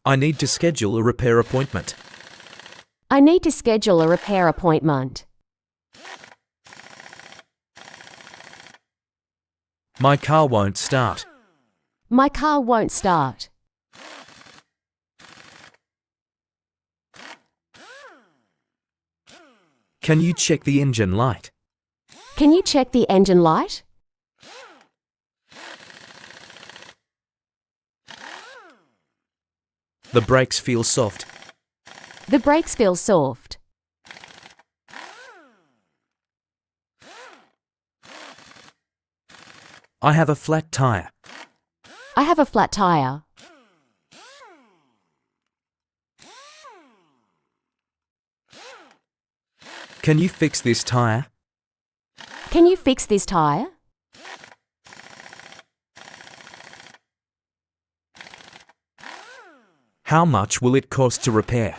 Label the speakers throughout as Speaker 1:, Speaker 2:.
Speaker 1: I need to schedule a repair appointment.
Speaker 2: I need to schedule a repair appointment.
Speaker 1: My car won't start.
Speaker 2: My car won't start.
Speaker 1: Can you check the engine light?
Speaker 2: Can you check the engine light?
Speaker 1: The brakes feel soft.
Speaker 2: The brakes feel soft.
Speaker 1: I have a flat tire.
Speaker 2: I have a flat tire.
Speaker 1: Can you fix this tire?
Speaker 2: Can you fix this tire?
Speaker 1: How much will it cost to repair?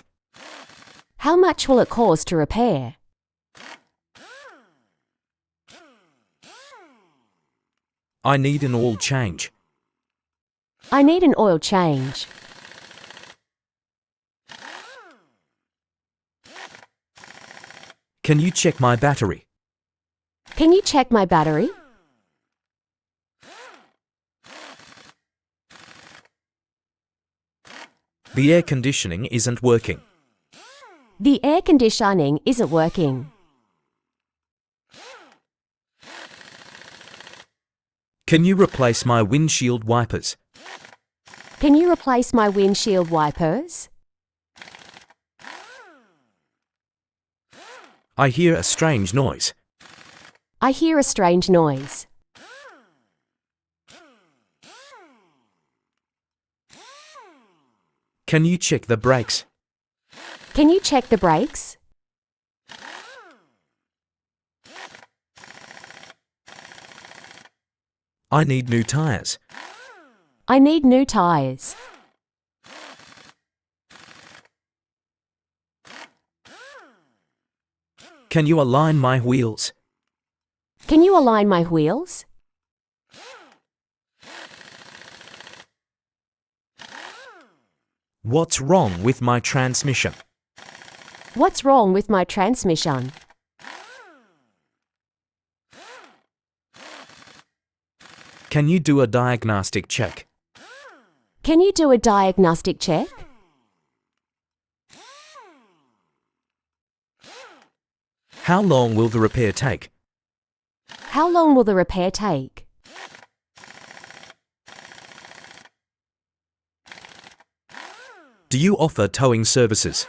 Speaker 2: How much will it cost to repair?
Speaker 1: I need an oil change.
Speaker 2: I need an oil change.
Speaker 1: Can you check my battery?
Speaker 2: Can you check my battery?
Speaker 1: The air conditioning isn't working.
Speaker 2: The air conditioning isn't working.
Speaker 1: Can you replace my windshield wipers?
Speaker 2: Can you replace my windshield wipers?
Speaker 1: I hear a strange noise.
Speaker 2: I hear a strange noise.
Speaker 1: Can you check the brakes?
Speaker 2: Can you check the brakes?
Speaker 1: I need new tires.
Speaker 2: I need new tires.
Speaker 1: Can you align my wheels?
Speaker 2: Can you align my wheels?
Speaker 1: What's wrong with my transmission?
Speaker 2: What's wrong with my transmission?
Speaker 1: Can you do a diagnostic check?
Speaker 2: Can you do a diagnostic check?
Speaker 1: How long will the repair take?
Speaker 2: How long will the repair take?
Speaker 1: Do you offer towing services?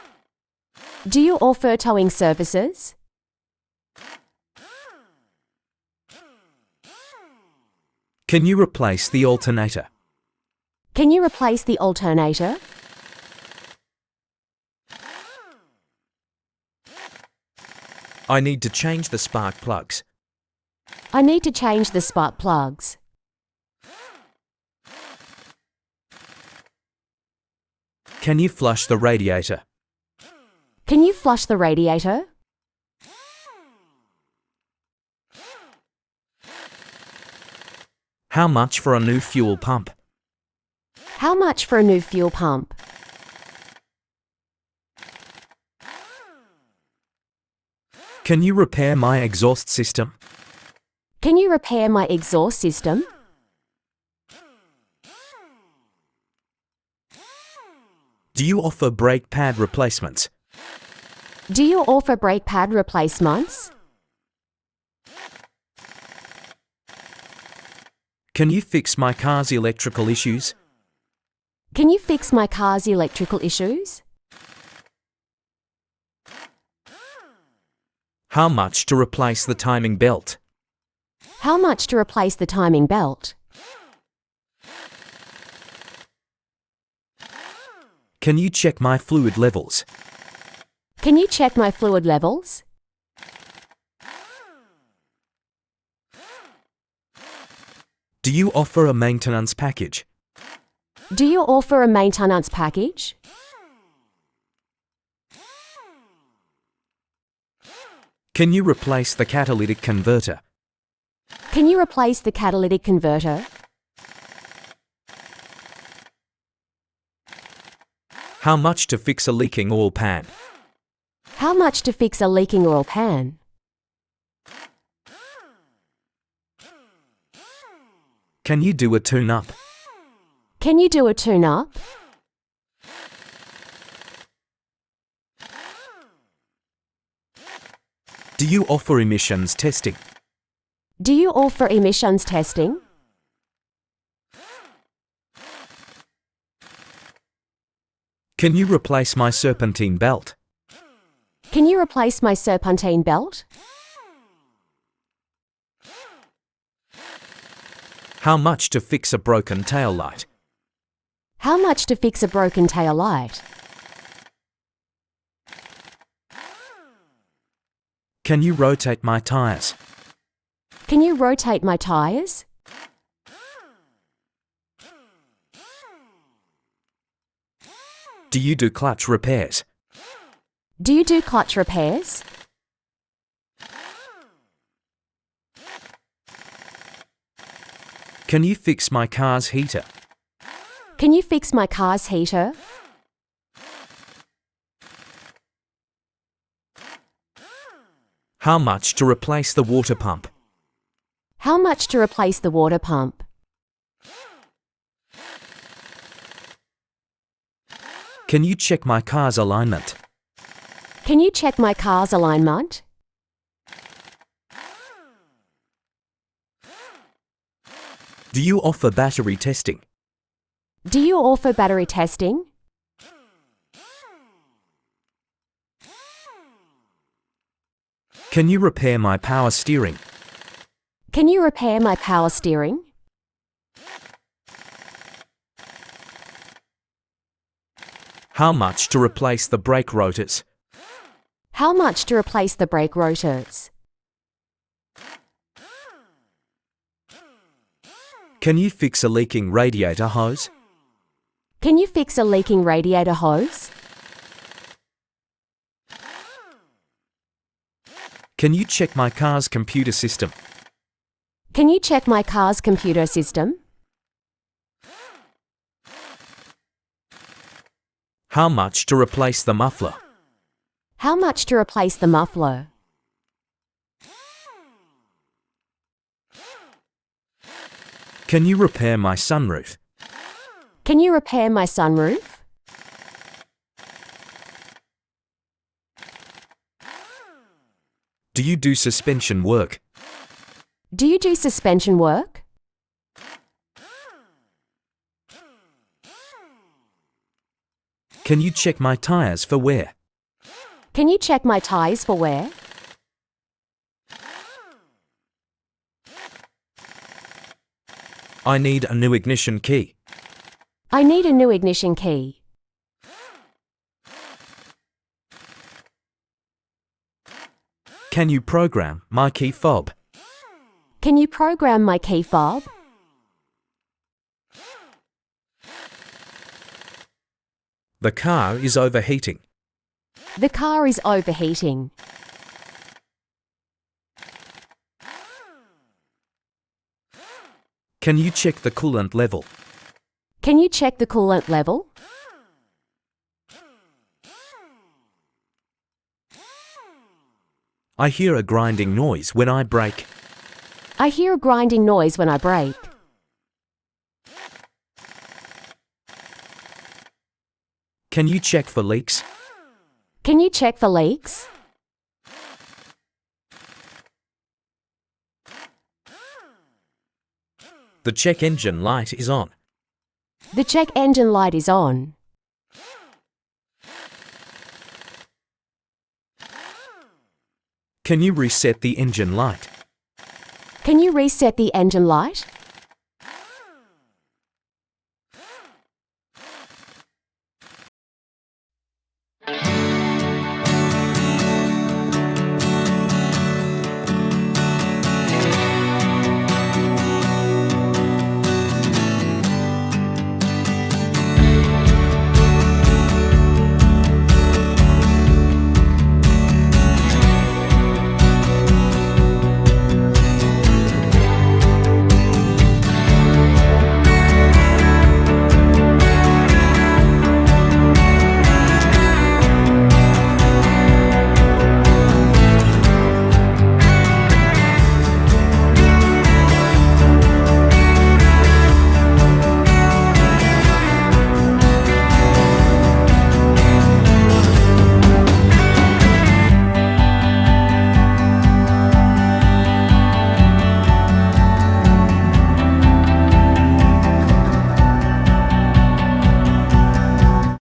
Speaker 2: Do you offer towing services?
Speaker 1: Can you replace the alternator?
Speaker 2: Can you replace the alternator?
Speaker 1: I need to change the spark plugs.
Speaker 2: I need to change the spark plugs.
Speaker 1: Can you flush the radiator?
Speaker 2: Can you flush the radiator?
Speaker 1: How much for a new fuel pump?
Speaker 2: How much for a new fuel pump?
Speaker 1: Can you repair my exhaust system?
Speaker 2: Can you repair my exhaust system?
Speaker 1: Do you offer brake pad replacements?
Speaker 2: Do you offer brake pad replacements?
Speaker 1: Can you fix my car's electrical issues?
Speaker 2: Can you fix my car's electrical issues?
Speaker 1: How much to replace the timing belt?
Speaker 2: How much to replace the timing belt?
Speaker 1: Can you check my fluid levels?
Speaker 2: Can you check my fluid levels?
Speaker 1: Do you offer a maintenance package?
Speaker 2: Do you offer a maintenance package?
Speaker 1: Can you replace the catalytic converter?
Speaker 2: Can you replace the catalytic converter?
Speaker 1: How much to fix a leaking oil pan?
Speaker 2: How much to fix a leaking oil pan?
Speaker 1: Can you do a tune-up?
Speaker 2: Can you do a tune-up?
Speaker 1: Do you offer emissions testing?
Speaker 2: Do you offer emissions testing?
Speaker 1: Can you replace my serpentine belt?
Speaker 2: Can you replace my serpentine belt?
Speaker 1: How much to fix a broken tail light?
Speaker 2: How much to fix a broken tail light?
Speaker 1: Can you rotate my tires?
Speaker 2: Can you rotate my tires?
Speaker 1: Do you do clutch repairs?
Speaker 2: Do you do clutch repairs?
Speaker 1: Can you fix my car's heater?
Speaker 2: Can you fix my car's heater?
Speaker 1: How much to replace the water pump?
Speaker 2: How much to replace the water pump?
Speaker 1: Can you check my car's alignment?
Speaker 2: Can you check my car's alignment?
Speaker 1: Do you offer battery testing?
Speaker 2: Do you offer battery testing?
Speaker 1: Can you repair my power steering?
Speaker 2: Can you repair my power steering?
Speaker 1: How much to replace the brake rotors?
Speaker 2: How much to replace the brake rotors?
Speaker 1: Can you fix a leaking radiator hose?
Speaker 2: Can you fix a leaking radiator hose?
Speaker 1: Can you check my car's computer system?
Speaker 2: Can you check my car's computer system?
Speaker 1: How much to replace the muffler?
Speaker 2: How much to replace the muffler?
Speaker 1: Can you repair my sunroof?
Speaker 2: Can you repair my sunroof?
Speaker 1: Do you do suspension work?
Speaker 2: Do you do suspension work?
Speaker 1: Can you check my tires for wear?
Speaker 2: Can you check my tires for wear?
Speaker 1: I need a new ignition key.
Speaker 2: I need a new ignition key.
Speaker 1: Can you program my key fob?
Speaker 2: Can you program my key fob?
Speaker 1: The car is overheating.
Speaker 2: The car is overheating.
Speaker 1: Can you check the coolant level?
Speaker 2: Can you check the coolant level?
Speaker 1: I hear a grinding noise when I brake.
Speaker 2: I hear a grinding noise when I brake.
Speaker 1: Can you check for leaks?
Speaker 2: Can you check for leaks?
Speaker 1: The check engine light is on.
Speaker 2: The check engine light is on.
Speaker 1: Can you reset the engine light?
Speaker 2: Can you reset the engine light?